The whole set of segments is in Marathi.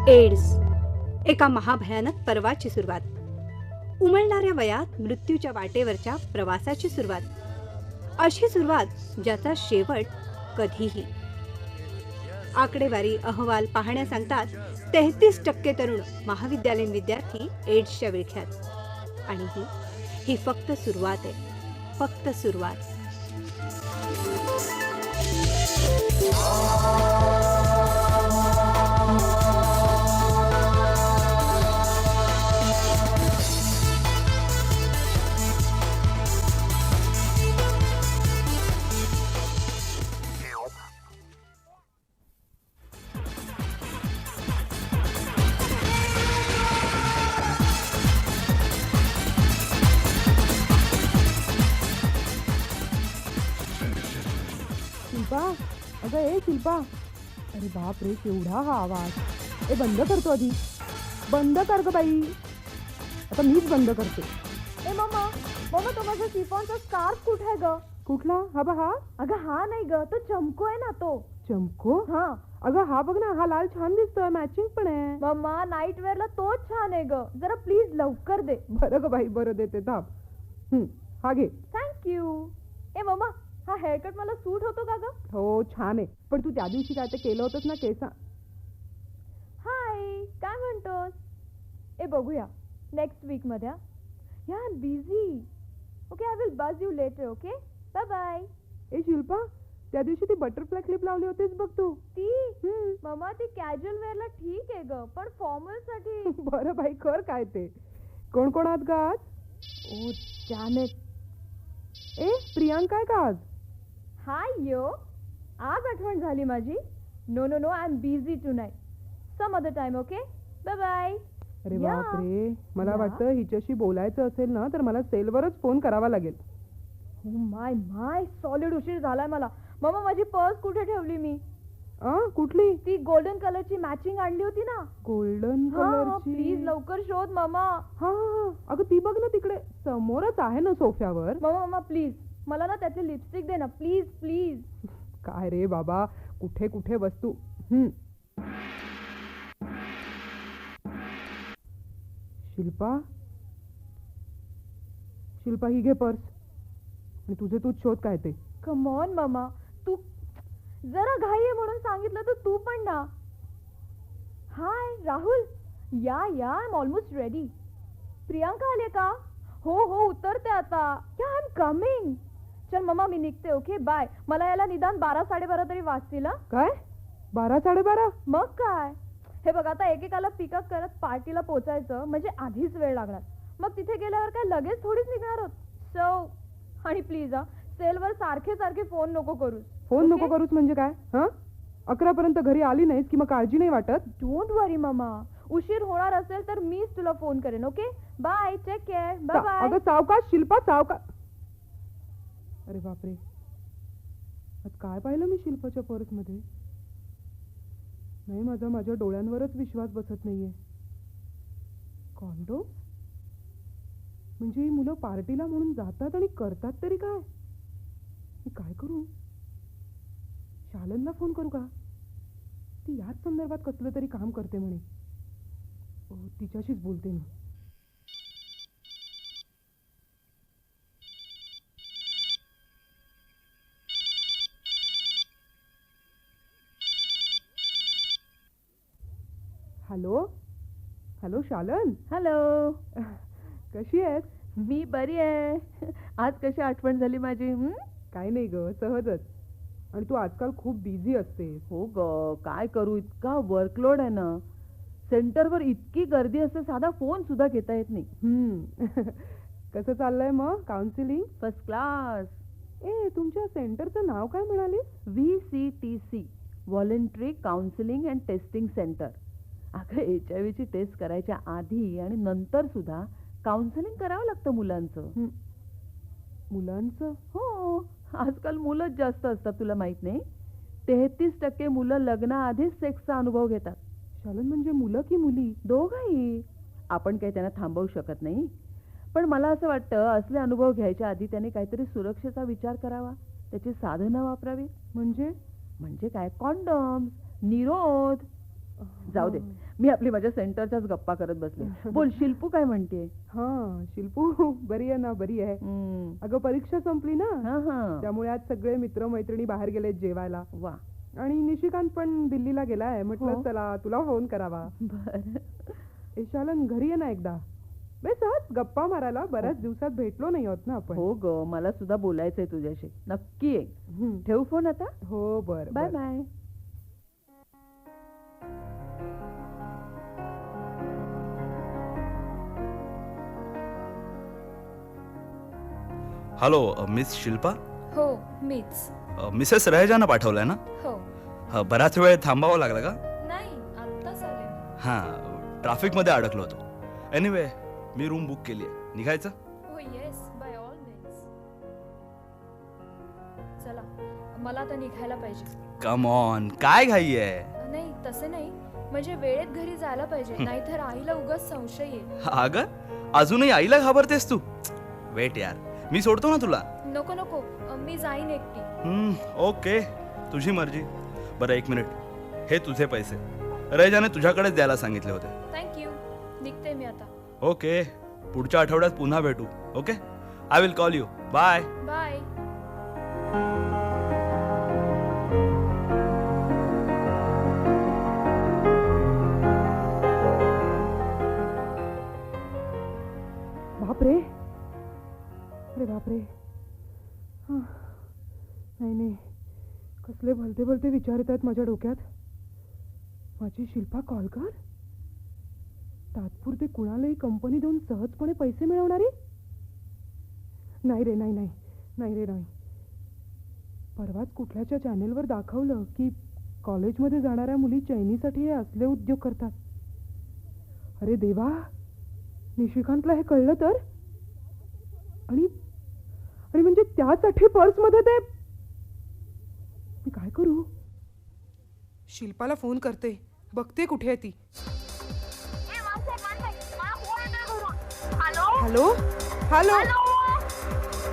एड्स, एका महाभयानक पर्वाची सुरुवात. उमलणाऱ्या वयात मृत्यूच्या वाटेवरच्या प्रवासाची सुरुवात. अशी सुरुवात ज्याचा शेवट कधीही. आकडेवारी अहवाल पाहण्या सांगतात 33% तरुण महाविद्यालयीन विद्यार्थी एड्सच्या विळख्यात. आणि ही फक्त सुरुवात आहे, फक्त सुरुवात. शिल्पा, अगं ए शिल्पा, अरे बाप रे केवढा हा आवाज. ए बंद करतो आधी, बंद कर ग बाई. आता मीच बंद करते. ए मम्मा, मम्मा तो माझा शिफॉनचा स्कार्फ कुठे आहे ग? कुठला? हा बा हा. अगं हा नाही ग, तो चमको आहे ना तो. चमको? हा अगं हा बघ ना, हा लाल छान दिसतोय, मॅचिंग पण आहे. मम्मा, नाईट वेअरला तोच छान आहे ग. जरा प्लीज लवकर दे. बरं ग बाई, बरं देते थांब. हा घे. थँक्यू. ए मम्मा, हा हेअरकट मला सूट होतो का ग? हो छान आहे, पण तू त्या दिवशी काय ते केलं होतंस ना केसा. हाय, काय म्हणतोस? ए बघूया नेक्स्ट वीक मध्ये. या I am busy. Okay, I will buzz you later. Okay, bye bye. ए शिल्पा, त्या दिवशी ती बटरफ्लाय क्लिप लावली होतीस बघ तू. ती मम्मा, ती कॅज्युअल वेअरला ठीक आहे ग, पण फॉर्मल साठी. बरं बाई, कर काय ते. कोण कोण आहात का आज? ओ जॅनेट. ए प्रियांका आहे का आज? हाय यो, आज आठवण झाली माझी. No no no, I am busy tonight. Some other time. Okay, bye bye. अरे या. बापरे, मला या. वाटतं हिच्याशी बोलायचं असेल ना तर मला सेलवरच फोन करावा लागेल. ओ माय माय, सॉलिड उशीर झालाय मला. मम्मा, माझी पर्स कुठे ठेवली मी? कुठली? ती गोल्डन कलरची मॅचिंग आणली होती ना. गोल्डन हा कलरची? प्लीज लवकर शोध मम्मा. हा अगं ती बघ ना तिकडे समोरच आहे ना सोफ्यावर. मम्मा मम्मा प्लीज, मला ना त्याचे लिपस्टिक दे ना, प्लीज प्लीज. काय रे बाबा, कुठे कुठे वस्तू. शिल्पा, शिल्पा ही घे पर्स आणि तुझे तूच शोध काय ते. कम ऑन मम्मा, तू जरा घाई आहे म्हणून सांगितलं तर तू पण ना. हाय Rahul, yeah yeah, I am almost ready. Priyanka आले का? हो हो, उतरते आता. Yeah I am coming. चल मम्मा, मी निघते. Okay bye. मला याला निदान 12-12:30 तरी वाजतील. काय 12-12:30? मग काय. हे बघ, आता एकेकाला पिकअप करत पार्टीला पोचायचं म्हणजे आधीच वेळ लागणार. मग तिथे गेल्यावर काय लगेच थोडीच निघणार आहोत. सो आणि प्लीज सेलवर सारखे सारखे फोन नको करूस. Phone Okay? नको करूस म्हणजे काय? 11 पर्यंत घरी आली नाहीस की मग काळजी नाही वाटत? डोंट वरी मम्मा, उशीर होणार असेल तर मीच तुला फोन करेन. Okay bye, take care, bye bye. अगं सावकाश शिल्पा, सावकाश. अरे बापरे, आज काय पाहिलं मी शिल्पाच्या पर्स मध्ये? नाही, माझ्या डोळ्यांवरच विश्वास बसत नाहीये. कॉन्डोम? म्हणजे ही मुलं पार्टीला म्हणून जातात आणि करतात तरी काय? मी काय करू? शालनला फोन करू का? ती याच संदर्भात कसलं तरी काम करते म्हणे. तिच्याशीच बोलते मी. हॅलो हॅलो शालन. हॅलो, कशी आहेस? मी बरी आहे. आज कशी आठवण झाली माझी? काय नाही ग, सहजच. आणि तू आजकाल खूप बिझी असतेस. हो ग, काय करू, इतका वर्कलोड आहे ना. सेंटरवर इतकी गर्दी असते, साधा फोन सुद्धा घेता येत नाही. कसं चाललंय मग काउन्सिलिंग? First class. ए, तुमच्या सेंटरचं नाव काय म्हणालीस? VCTC, voluntary counselling and testing centre. अगं HIV ची टेस्ट करायच्या आधी आणि नंतर सुद्धा काउन्सिलिंग करावं लागतं मुलांचं. मुलांचं? हो, आजकाल मुलंच जास्त असतात, तुला माहित नाही? 33% मुलं लग्नाआधीच सेक्सचा अनुभव घेतात. शालन, म्हणजे मुलं की मुली? दोघंही. आपण काही त्यांना थांबवू शकत नाही, पण मला असं वाटतं असले अनुभव घ्यायच्या आधी त्याने काहीतरी सुरक्षेचा विचार करावा, त्याची साधनं वापरावी. म्हणजे? म्हणजे काय, कॉन्डॉम्स, निरोध. जाऊ दे, मी आपली माझ्या सेंटरच्याच गप्पा करत बसले. बोल, शिल्पू काय म्हणते? हा शिल्पू बरी आहे ना? बरी आहे. अगं परीक्षा संपली ना, त्यामुळे आज सगळे मित्रमैत्रिणी बाहेर गेलेत जेवायला. वा. आणि निशिकांत पण दिल्लीला गेलाय. म्हटलं हो. चला तुला फोन करावा. बरं. शालन घरी ये ना एकदा. बे सहज गप्पा मारायला. बऱ्याच दिवसात भेटलो नाही आहोत ना आपण. हो ग, मला सुद्धा बोलायचंय तुझ्याशी. नक्की ये. हं. ठेवू फोन आता? हो बर बाय बर. बाय. Hello miss Shilpa. हो मीच. मिसेस रहेजानं पाठवलंय ना? हो. बराच वेळ थांबावं लागलं का? नाही आत्ताच आले मी. हां, ट्रॅफिकमध्ये अडकलो होतो. एनिवे मी रूम बुक केली आहे. निघायचं? हो येस बाय ऑल मीन्स. चला मला आता निघायला पाहिजे. कम ऑन, काय घाई आहे? नाही तसे नाही, म्हणजे वेळेत घरी जायला पाहिजे, नाहीतर आईला उगाच संशय येईल. अगं अजूनही आईला घाबरतेस तू? वेट यार, मी सोडतो ना तुला. नको नको, मी जाईन एकटी. ओके, तुझी मर्जी. बरं एक मिनिट, हे तुझे पैसे रहेजाने तुझ्याकडेच द्यायला सांगितले होते. थँक्यू. निघते मी आता. ओके, पुढच्या आठवड्यात पुन्हा भेटू. Okay, I will call you. Bye. Bye. बापरे. अरे बापरे. नाही नाही, कसले भलते भलते विचार येत आहेत माझ्या डोक्यात. माझी शिल्पा कॉलकर तात्पुरते कुणालाही कंपनी देऊन सहजपणे पैसे मिळवणारी? नाही रे, नाही नाही नाही रे नाही. परवाच कुठल्याच्या चॅनेलवर दाखवलं की कॉलेजमध्ये जाणाऱ्या मुली चैनीसाठी हे असले उद्योग करतात. अरे देवा, निशिकांतला हे कळलं तर? आणि आणि म्हणजे त्यासाठी पर्समध्ये ते. मी काय करू? शिल्पाला फोन करते, बघते कुठे आहे ती. Hello hello.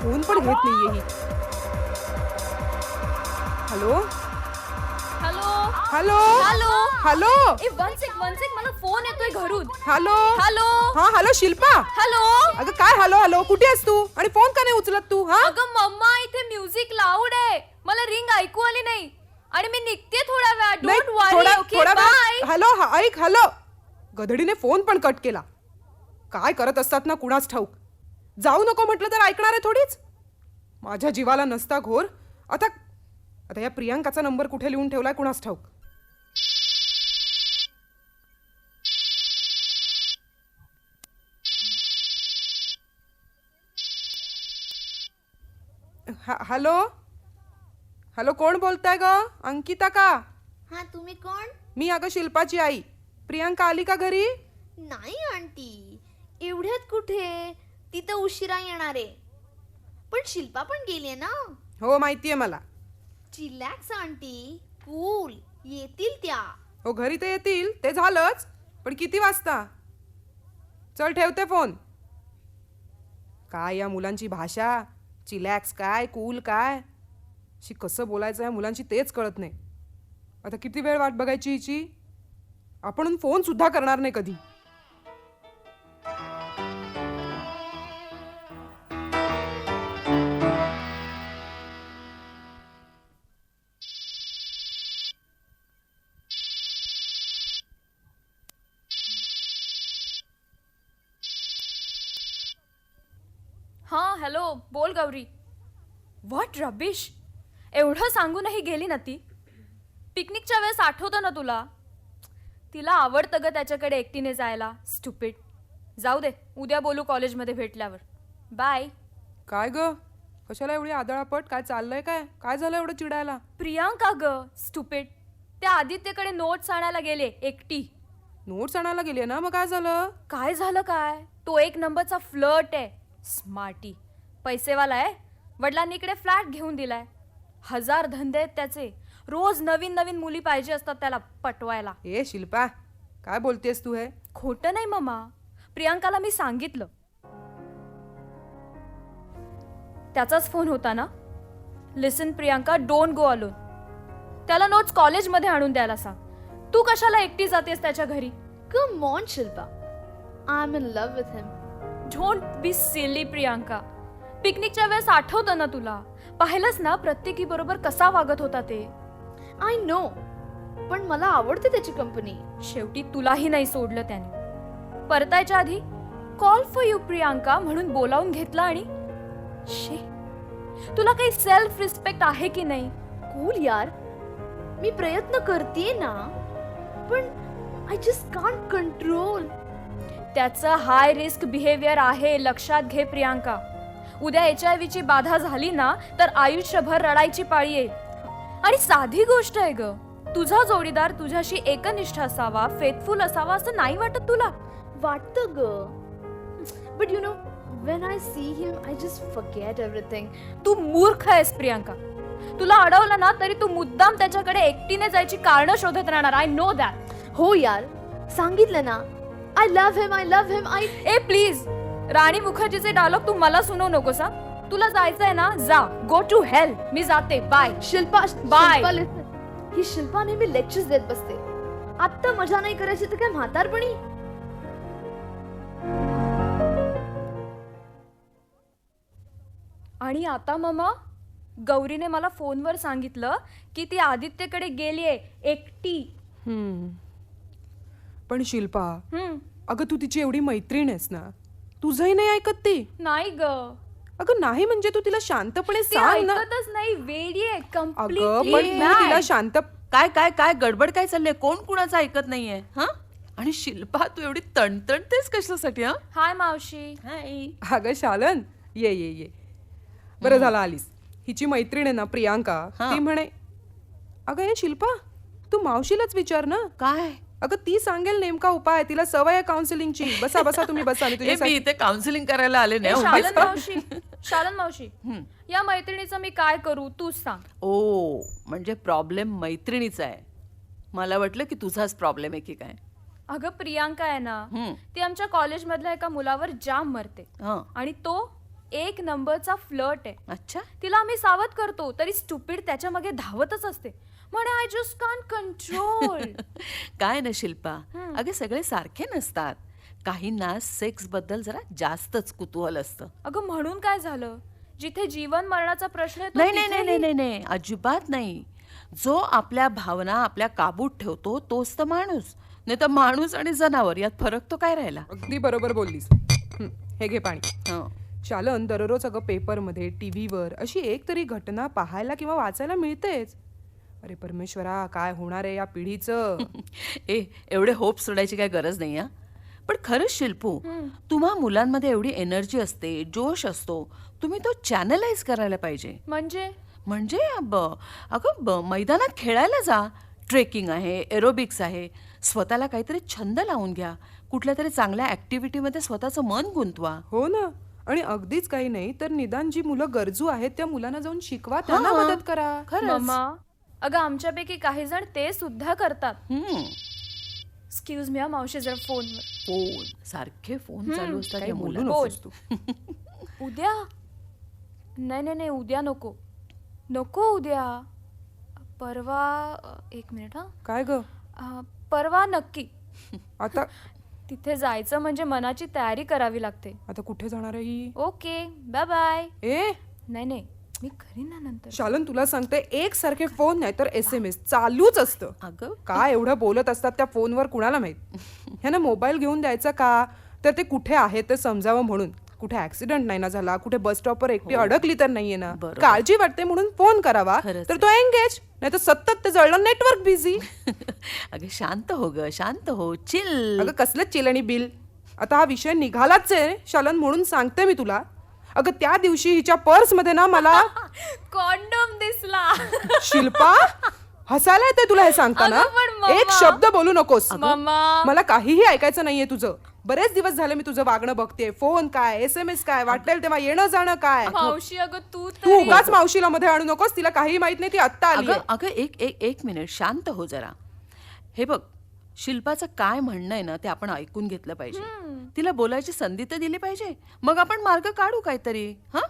फोन पण घेत नाहीये ही. Hello hello hello hello hello. ए वन सेक मला फोन येतोय घरून. हॅलो हॅलो हा हॅलो शिल्पा. हॅलो. अगं काय हॅलो हॅलो, कुठे आहेस तू? आणि फोन का नाही उचलत तू? हा अगं मम्मा, इथे म्युझिक लाऊड आहे, मला रिंग ऐकू आली नाही आणि मी निघते थोड्या वेळात. नाही, don't worry. Okay bye. Hello ऐक. हॅलो. गधडीने फोन पण कट केला. काय करत असतात ना कुणाच ठाऊक. जाऊ नको म्हटलं तर ऐकणार आहे थोडीच. माझ्या जीवाला नसता घोर. आता आता या प्रियांकाचा नंबर कुठे लिहून ठेवलाय कुणाच ठाऊक. हॅलो हॅलो, कोण बोलताय ग? अंकिता का? हा तुम्ही कोण? मी अगं शिल्पाची आई. प्रियांका आली का घरी? नाही आंटी, एवढ्यात कुठे, ती तर उशिरा येणार आहे. पण शिल्पा पण गेली ना. हो माहितीये मला. चिलॅक्स आंटी, कूल, येतील त्या. हो घरी ते येतील, ते झालंच. पण किती वाजता? चल ठेवते फोन. काय या मुलांची भाषा. चिलॅक्स काय, कूल काय, शी कसं बोलायचं या मुलांची तेच कळत नाही. आता किती वेळ वाट बघायची हिची? आपण फोन सुद्धा करणार नाही कधी. हा हॅलो, बोल गौरी. What rubbish. एवढं सांगूनही गेली ना ती. पिकनिकच्या वेळेस आठवतं ना तुला? तिला आवडतं ग त्याच्याकडे एकटीने जायला. स्टुपिड. जाऊ दे, उद्या बोलू कॉलेजमध्ये भेटल्यावर. बाय. काय ग, कशाला एवढी आदळापट? काय चाललंय? काय काय झालं एवढं चिडायला? प्रियांका ग, स्टुपिड. त्या आदित्यकडे नोट्स आणायला गेले एकटी. नोट्स आणायला गेली ना, मग काय झालं? काय झालं काय? तो एक नंबरचा फ्लर्ट आहे. स्मार्टी. पैसेवाला आहे. वडिलांनी इकडे फ्लॅट घेऊन दिलाय. 1000 धंदे आहेत त्याचे. रोज नवीन नवीन मुली पाहिजे असतात त्याला पटवायला. ए शिल्पा, काय बोलतेस तू? हे खोटं नाही मम्मा. प्रियांकाला मी सांगितलं. त्याचाच फोन होता ना. लिसन प्रियांका, डोंट गो अलोन. त्याला नोट्स कॉलेजमध्ये आणून द्यायला सांग. तू कशाला एकटी जातेस त्याच्या घरी? Come on, Shilpa. I'm in love with him. Don't be silly Priyanka. पिकनिकच्या वेळेस आठवतं ना तुला? पाहिलंस ना प्रत्येकी बरोबर कसा वागत होता ते. I know. पण मला आवडते त्याची कंपनी. शेवटी तुलाही नाही सोडलं त्याने. परतायच्या आधी कॉल फॉर यू प्रियांका म्हणून बोलावून घेतला आणि शे, तुला काही सेल्फ रिस्पेक्ट आहे की नाही? कूल यार. मी प्रयत्न करतेय ना, पण आय जस्ट कांट कंट्रोल. त्याचं हाय रिस्क बिहेवियर आहे, लक्षात घे प्रियांका. उद्या HIV ची बाधा झाली ना तर आयुष्यभर रडायची पाळी येईल. आणि साधी गोष्ट आहे ग, तुझा जोडीदार तुझ्याशी एकनिष्ठ असावा, फेथफुल असावा असं नाही वाटत तुला? वाटतं ग. But you know, when I see him, I just forget everything. तू मूर्ख आहेस प्रियांका. तुला अडवलं ना तरी तू मुद्दाम त्याच्याकडे एकटीने जायची कारण शोधत राहणार. I know that. हो यार, सांगितलं ना, I love him, I love him, I... ए प्लीज, राणी मुखर्जीचे डायलॉग तू मला सुनवू नकोस हा. तुला जायचंय ना, जा. Go to hell. मी जाते. Bye. Shilpa, Bye. Shilpa listen. ही शिल्पा नेहमी लेक्चर्स देत बसते. आत्ता मजा नाही करायची तर काय म्हातारपणी? आणि आता ममा, गौरीने मला फोनवर सांगितलं की ती आदित्यकडे गेलीये एकटी. पण शिल्पा, हम्म, अगं तू तिची एवढी मैत्रीण आहेस ना, तुझंही नाही ऐकत ती? नाही ग, अगं नाही म्हणजे तू तिला शांतपणे ती सांग ना. ऐकतच नाही. वेडी आहे अगं पण कम्प्लीटली. तू तिला शांत. काय काय काय गडबड काय चाललंय? कोण कुणाचं ऐकत नाहीये? हा, आणि शिल्पा तू एवढी तणतणतेस कशासाठी? हा, हाय मावशी. हाय. अगं शालन, ये ये ये. बरं झालं आलीस. हिची मैत्रीण आहे ना प्रियांका, हा. ती म्हणे, अगं हे शिल्पा, तू मावशीलाच विचार ना. काय? अगं ती सांगेल नेमका उपाय. तिला सवय आहे काउन्सिलिंगची. बसा बसा तुम्ही बसा. मी ए, मी तुझ्यासाठी इथे काउन्सिलिंग करायला आले ए, नाही. शालन मावशी, शालन मावशी, हम्म. या मैत्रिणीचं मी काय करू तूच सांग. ओ, म्हणजे प्रॉब्लेम मैत्रिणीचा आहे. मला वाटलं की तुझाच प्रॉब्लेम आहे की काय. अगं प्रियांका आहे ना, हम्म. ती आमच्या कॉलेजमधल्या एका मुलावर जाम मरते. हा, आणि तो एक नंबरचा फ्लर्ट आहे. अच्छा. तिला आम्ही सावध करतो तरी स्टुपिड त्याच्या मागे धावतच असते. म्हणे आय जस्ट कांट कंट्रोल. काय ना शिल्पा, अगे सगळे सारखे नसतात. काहींना सेक्स बद्दल जरा जास्तच कुतूहल असतं. अगं म्हणून काय झालं? जिथे जीवन मरणाचा प्रश्न आहे तो नाही नाही नाही तिथेही- नाही नाही, अजिबात नाही. जो आपल्या भावना आपल्या काबूत ठेवतो तोच तर माणूस. नाही तर माणूस आणि जनावर यात फरक तो काय राहिला? अगदी बरोबर बोललीस. हे घे पाणी. हं. शालन, दररोज अगं पेपरमध्ये, टीव्हीवर अशी एक तरी घटना पाहायला किंवा वाचायला मिळतेच. अरे परमेश्वरा, काय होणार आहे या पिढीचं? ए, एवढे होप सोडायची काय गरज नाही. हा, पण खरंच शिल्पू, तुम्हा मुलांमध्ये एवढी एनर्जी असते, जोश असतो, तुम्ही तो चॅनलाइज करायला पाहिजे. म्हणजे अगं मैदानात खेळायला जा. ट्रेकिंग आहे, एरोबिक्स आहे. स्वतःला काहीतरी छंद लावून घ्या. कुठल्या तरी चांगल्या ॲक्टिव्हिटीमध्ये स्वतःचं मन गुंतवा. हो ना. आणि अगदीच काही नाही तर निदान जी मुलं गरजू आहेत त्या मुलांना जाऊन शिकवा, त्यांना हा. मदत करा. खरंच. मम्मा, अगं आमच्यापैकी काही जण ते सुद्धा करतात. हम्म. एक्सक्यूज मी, मावशी जरा फोनवर. फोन, सारखे फोन चालू असतात काही या बोलू मुलांना. नकोस तू. उद्या? नाही नाही नाही, उद्या नको. नको उद्या. परवा. एक मिनिट हा. काय ग परवा नक्की. आता? तिथे जायचं म्हणजे मनाची तयारी करावी लागते. आता कुठे जाणार आहे ही? Okay, bye bye. ए नाही नाही, मी करीन ना नंतर. शालन, तुला सांगते, एक सारखे फोन नाही तर SMS चालूच असतं. अगं काय एवढं बोलत असतात त्या फोनवर कुणाला माहित. ह्यानं मोबाईल घेऊन द्यायचा का? तर ते कुठे आहे ते समजावं म्हणून. कुठे ऍक्सिडेंट नाही ना झाला, कुठे बस स्टॉपवर एकटी अडकली तर नाहीये ना, बरोबर. काळजी वाटते म्हणून फोन करावा. खरंच तर तो एंगेज, नाही तर सतत ते जळलं नेटवर्क बिझी. अगं शांत हो ग, शांत हो, चिल. अगं कसलं चिल आणि बिल. आता हा विषय निघालाच आहे शालन, म्हणून सांगते मी तुला. अगं त्या दिवशी हिच्या पर्स मध्ये ना मला कॉन्डोम दिसला. शिल्पा, हसायला येते तुला हे सांगताना. अगं पण मम्मा. एक शब्द बोलू नकोस. मम्मा. मला काहीही ऐकायचं नाहीये तुझं. बरेच दिवस झाले मी तुझं वागणं बघते. फोन काय, SMS काय, वाटेल तेव्हा येणं जाणं काय. मावशी अगं तू तू तरी. उगाच मावशीला मध्ये आणू नकोस. तिला काही माहित नाही, ती आत्ता आली अगं अगं एक एक एक मिनिट, शांत हो जरा. हे बघ, शिल्पाचं काय म्हणणं आहे ना ते आपण ऐकून घेतलं पाहिजे. तिला बोलायची संधी तर दिली पाहिजे. मग आपण मार्ग काढू काहीतरी. हा,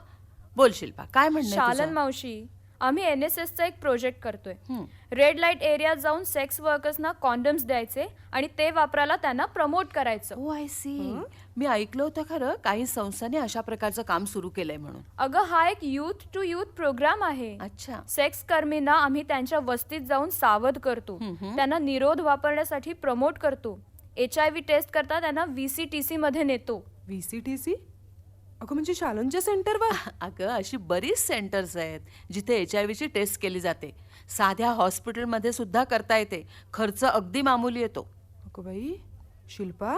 बोल शिल्पा, काय म्हणणं आहे शालन तुझं? मावशी, आम्ही NSSचा एक प्रोजेक्ट करतोय. हं. रेड लाईट एरियात जाऊन सेक्स वर्कर्सना कॉन्डम्स द्यायचे आणि ते वापरायला त्यांना प्रमोट करायचं. ओ आय सी. मी ऐकलं होतं खरं काही संस्थांनी अशा प्रकारचं काम सुरू केलंय म्हणून. अगं हा एक यूथ टू यूथ प्रोग्राम आहे. अच्छा. सेक्स कर्मींना आम्ही त्यांच्या वस्तीत जाऊन सावध करतो, त्यांना निरोध वापरण्यासाठी प्रमोट करतो, HIV टेस्ट करता त्यांना VCTC मध्ये नेतो. VCTC? अगं म्हणजे शालनच्या सेंटरवर? अगं अशी बरीच सेंटर्स आहेत जिथे HIV ची टेस्ट केली जाते. साध्या हॉस्पिटलमध्ये सुद्धा करता येते. खर्च अगदी मामूली येतो. अगं बाई, शिल्पा,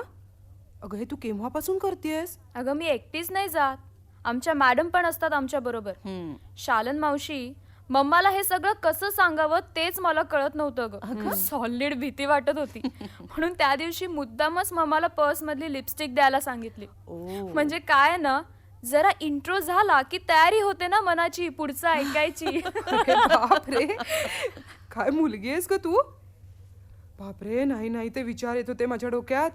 अगं हे तू केव्हापासून करतेस? अगं मी एकटीच नाही जात, आमच्या मॅडम पण असतात आमच्या बरोबर. हं. शालन मावशी, मम्माला हे सगळं कसं सांगावं तेच मला कळत नव्हतं ग. सॉलिड भीती वाटत होती. म्हणून त्या दिवशी मुद्दामच मम्माला पर्स मधली लिपस्टिक द्यायला सांगितली. ओ. म्हणजे काय ना, जरा इंट्रो झाला की तयारी होते ना मनाची पुढचं ऐकायची. अरे बापरे, काय मुलगी आहेस ग तू? बापरे, नाही नाही ते विचार येत होते माझ्या डोक्यात.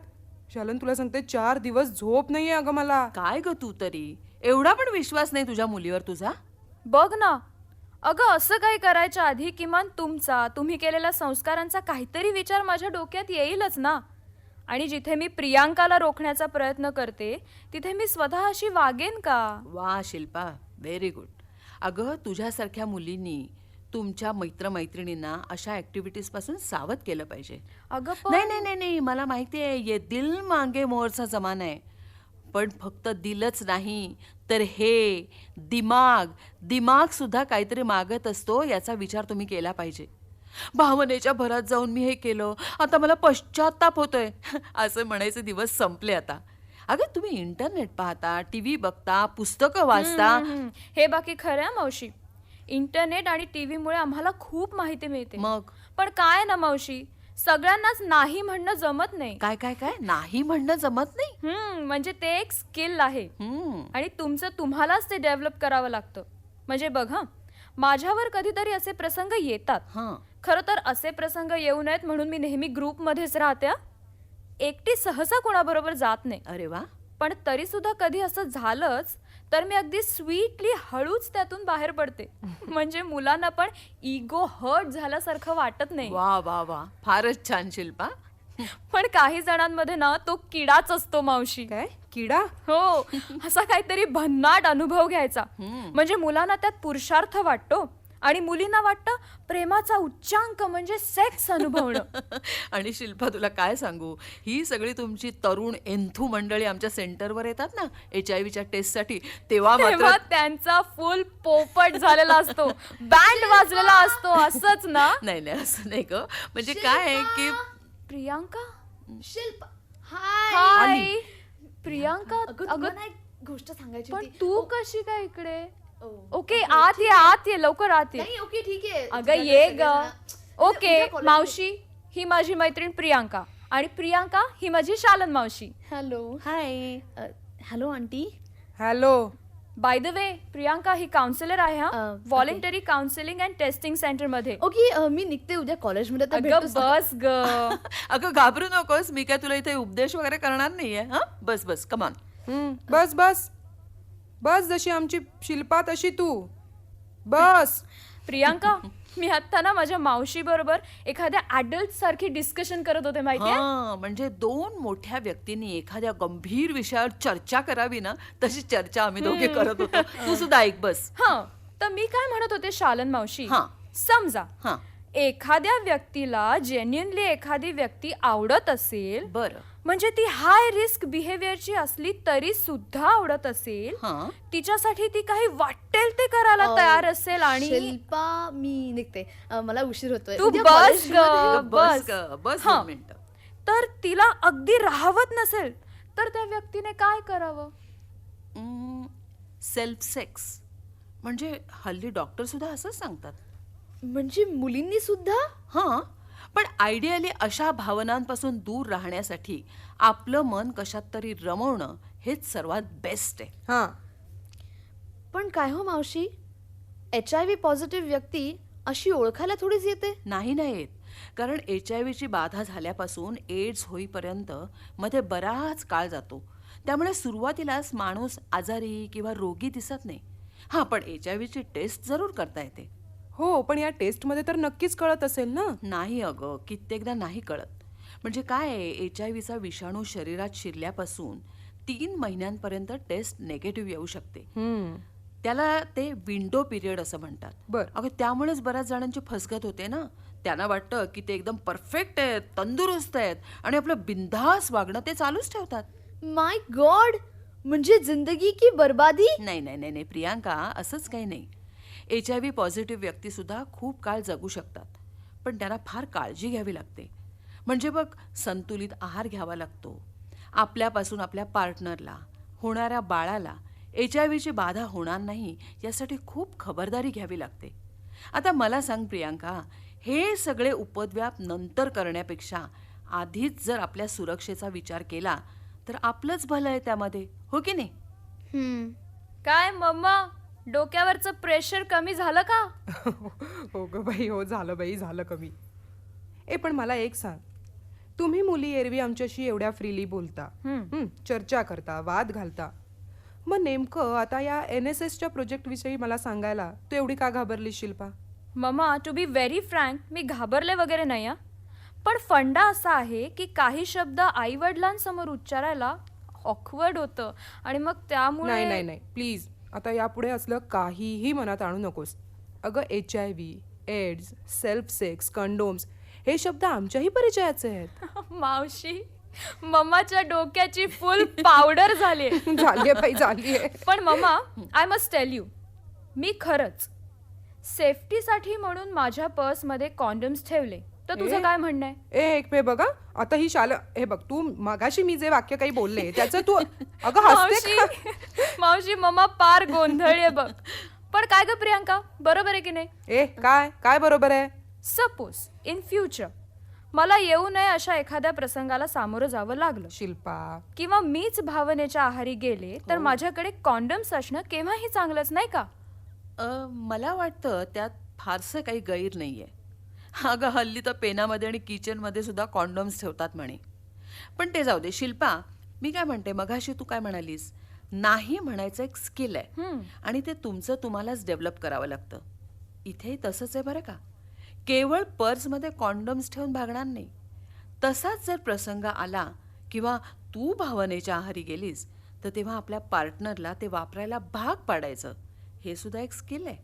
शालन तुला सांगते 4 दिवस झोप नाहीये अगं मला. काय ग तू तरी एवढा पण विश्वास नाही तुझ्या मुलीवर तुझा? बघ ना, अगं असं काही करायच्या आधी किमान तुम्ही केलेल्या संस्कारांचा काहीतरी विचार माझ्या डोक्यात येईलच ना. आणि जिथे मी प्रियांकाला रोखण्याचा प्रयत्न करते तिथे मी स्वतः अशी वागेन का? वा शिल्पा, व्हेरी गुड. अगं तुझ्यासारख्या मुलींनी तुमच्या मैत्रिणींना अशा ऍक्टिव्हिटीज पासून सावध केलं पाहिजे. अगं नाही नाही नाही नाही मला माहिती आहे ये दिल मांगे मोरचा जमाना आहे. पण फक्त दिलच नाही तर हे दिमाग सुद्धा काहीतरी मागत असतो याचा विचार तुम्ही केला पाहिजे. भावनेच्या भरात जाऊन मी हे केलं, आता मला पश्चाताप होतोय असं म्हणायचे दिवस संपले आता. अगं तुम्ही इंटरनेट पाहता, TV बघता, पुस्तकं वाचता. हे बाकी खरं मावशी, इंटरनेट आणि TV मुळे आम्हाला खूप माहिती मिळते. मग पण काय ना मावशी, सगळ्यांनाच नाही म्हणणं जमत नाही. काय काय काय नाही म्हणणं जमत नाही. म्हणजे ते एक स्किल आहे आणि तुमचं तुम्हालाच ते डेव्हलप करावं लागतं. म्हणजे बघ हा, माझ्यावर कधीतरी असे प्रसंग येतात. खरं तर असे प्रसंग येऊ नयेत म्हणून मी नेहमी ग्रुपमध्येच राहते. एकटी सहसा कोणाबरोबर जात नाही. अरे वा. पण तरी सुद्धा कधी असं झालंच तर मी अगदी स्वीटली हळूच त्यातून बाहेर पडते. म्हणजे मुलांना पण इगो हर्ट झाल्यासारखं वाटत नाही. वा वा वा, फारच छान शिल्पा. पण काही जणांमध्ये ना तो किडाच असतो मावशी. काय किडा? हो, असा काहीतरी भन्नाट अनुभव घ्यायचा. म्हणजे मुलांना त्यात पुरुषार्थ वाटतो आणि मुलींना वाटतं प्रेमाचा उच्चांक म्हणजे सेक्स अनुभवणं. आणि शिल्पा तुला काय सांगू, ही सगळी तुमची तरुण एंथू मंडळी आमच्या सेंटरवर येतात ना HIV च्या टेस्टसाठी, तेव्हा तेव्हा त्यांचा फुल पोपट झालेला असतो, बँड वाजलेला असतो. असंच ना? नाही नाही असं नाही ग. म्हणजे काय आहे की प्रियांका, शिल्पा, हाय. हाय प्रियांका. अगं तुला ना एक गोष्ट सांगायची पण होती. तू कशी काय इकडे? ओ, ओके, आत ये लवकर आत ये. नाही ओके ठीक आहे. अगं तुझ्याकडे ये ग. सगळेजण- ओके उद्या college मावशी, ही माझी मैत्रीण प्रियांका आणि प्रियांका ही माझी शालन मावशी. Hello. High. Hello aunty. Hello. By the way, Priyanka he counsellor आहे हा, okay. Voluntary counselling and testing centre मध्ये. ओके मी निघते उद्या कॉलेजमध्ये. तर अगं भेटूच ना. बस ग. अगं घाबरू नकोस, मी काय तुला इथे उपदेश वगैरे करणार नाहीये. हा बस बस कमान. बस बस बस, जशी आमची शिल्पा तशी तू बस. प्रियांका, मी आता ना माझ्या मावशी बरोबर एखाद्या अडल्ट सारखी डिस्कशन करत होते माहितीये. हा म्हणजे दोन मोठ्या व्यक्तींनी एखाद्या गंभीर विषयावर चर्चा करावी ना, तशी चर्चा आम्ही दोघे करत होतो. तू सुद्धा ऐक बस. हा, तर मी काय म्हणत होते शालन मावशी, हा. समजा हा एखाद्या व्यक्तीला जेन्युइनली एखादी व्यक्ती आवडत असेल, बरं. म्हणजे ती हाय रिस्क बिहेवियरची असली तरी सुद्धा आवडत असेल, हा. तिच्यासाठी ती काही वाटेल ते करायला तयार असेल आणि शिल्पा मी निघते. मला उशीर होतोय. तू उद्या बस कॉलेजमध्ये- ग, बस बस. ग, बस हा. 2 मिनिटं. तर तिला अगदी राहवत नसेल तर त्या व्यक्तीने काय करावं? सेल्फ सेक्स म्हणजे हल्ली डॉक्टर सुद्धा असंच सांगतात. म्हणजे मुलींनी सुद्धा? हां, पण आयडियली अशा भावनांपासून दूर राहण्यासाठी आपलं मन कशात तरी रमवणं हेच सर्वात बेस्ट आहे. हा, पण काय हो मावशी, HIV पॉझिटिव्ह व्यक्ती अशी ओळखायला थोडीच येते. नाही येत, कारण HIV ची बाधा झाल्यापासून एड्स होईपर्यंत मध्ये बराच काळ जातो. त्यामुळे सुरुवातीलाच माणूस आजारी किंवा रोगी दिसत नाही. हां, पण HIV ची टेस्ट जरूर करता येते. हो, पण या टेस्टमध्ये तर नक्कीच कळत असेल ना. नाही अगं, कित्येकदा नाही कळत. म्हणजे काय आहे, HIV चा विषाणू शरीरात शिरल्यापासून 3 महिन्यांपर्यंत टेस्ट निगेटिव्ह येऊ शकते. त्याला ते विंडो पिरियड असं म्हणतात. बर. अगं त्यामुळेच बऱ्याच जणांची फसगत होते ना. त्यांना वाटतं की ते एकदम परफेक्ट आहेत, तंदुरुस्त आहेत आणि आपलं बिनधास्त वागणं ते चालूच ठेवतात. माय गॉड, म्हणजे जिंदगी की बर्बादी. नाही नाही नाही नाही प्रियांका, असंच काही नाही. HIV पॉझिटिव्ह व्यक्तीसुद्धा खूप काळ जगू शकतात, पण त्यांना फार काळजी घ्यावी लागते. म्हणजे बघ, संतुलित आहार घ्यावा लागतो. आपल्यापासून आपल्या पार्टनरला, होणाऱ्या बाळाला HIV ची बाधा होणार नाही यासाठी खूप खबरदारी घ्यावी लागते. आता मला सांग प्रियांका, हे सगळे उपद्व्याप नंतर करण्यापेक्षा आधीच जर आपल्या सुरक्षेचा विचार केला तर आपलंच भलं आहे त्यामध्ये, हो की नाही? काय मम्मा, डोक्यावरचं प्रेशर कमी झालं का? हो ग बाई, हो झालं बाई, झालं कमी. पण मला एक सांग, तुम्ही मुली एरवी आमच्याशी एवढ्या फ्रीली बोलता, चर्चा करता, वाद घालता, मग नेमकं आता या NSSच्या प्रोजेक्ट विषयी मला सांगायला तू एवढी का घाबरली Shilpa? Mamma, to be very frank, मी घाबरले वगैरे नाही हा. पण फंडा असा आहे की काही शब्द आई वडिलांसमोर उच्चारायला ऑकवर्ड होतं आणि मग त्यामुळे नाही नाही नाही, प्लीज आता यापुढे असलं काहीही मनात आणू नकोस. अगं HIV, AIDS, self sex, condoms हे शब्द आमच्याही परिचयाचे आहेत. मावशी, मम्माच्या डोक्याची फुल पावडर झाली. झालीये बाई, झालीये. पण mamma, I must tell you, मी खरंच सेफ्टीसाठी म्हणून माझ्या पर्समध्ये कॉन्डम्स ठेवले. तर तुझं काय म्हणणं आहे? एक पे बघा, आता ही शाल, हे बघ, तू मगाशी मी जे वाक्य काही बोलले त्याचं तू अगं हसते का? मावशी, मम्मा पार गोंधळी बघ. पण काय ग प्रियांका, बरोबर आहे की नाही? काय काय बरोबर आहे? सपोज इन फ्युचर मला येऊ नये अशा एखाद्या प्रसंगाला सामोरं जावं लागलं शिल्पा, किंवा मीच भावनेच्या आहारी गेले तर माझ्याकडे कॉन्डम्स असणं केव्हाही चांगलंच, नाही का? मला वाटतं त्यात फारसं काही गैर नाहीये. अगं हल्ली तर पेनामध्ये आणि किचनमध्ये सुद्धा कॉन्डम्स ठेवतात म्हणे. पण ते जाऊ दे शिल्पा, मी काय म्हणते, मघाशी तू काय म्हणालीस, नाही म्हणायचं एक स्किल आहे आणि ते तुमचं तुम्हालाच डेव्हलप करावं लागतं. इथेही तसंच आहे बरं का. केवळ पर्समध्ये कॉन्डम्स ठेवून भागणार नाही. तसाच जर प्रसंग आला किंवा तू भावनेच्या आहारी गेलीस तर तेव्हा आपल्या पार्टनरला ते वापरायला भाग पाडायचं, हे सुद्धा एक स्किल आहे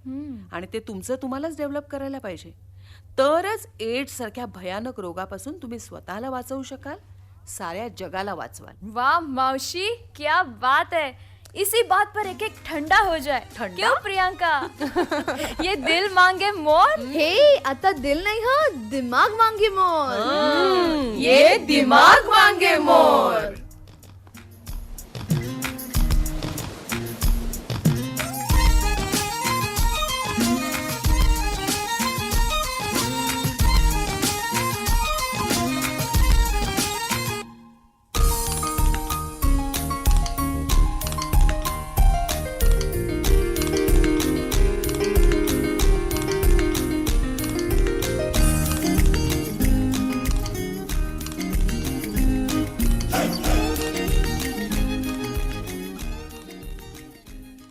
आणि ते तुमचं तुम्हालाच डेव्हलप करायला पाहिजे. तरच एड्स सारख्या भयानक रोगापासून तुम्ही स्वतःला वाचवू शकाल, साऱ्या जगाला वाचवाल. वाह मावशी, क्या बात है. इसी बात पर एक एक ठंडा हो जाए. ठंडा? क्यों प्रियंका? ये दिल मांगे मोर. हे आता दिल नाही, हा दिमाग मांगे मोर. ये दिमाग मांगे मोर.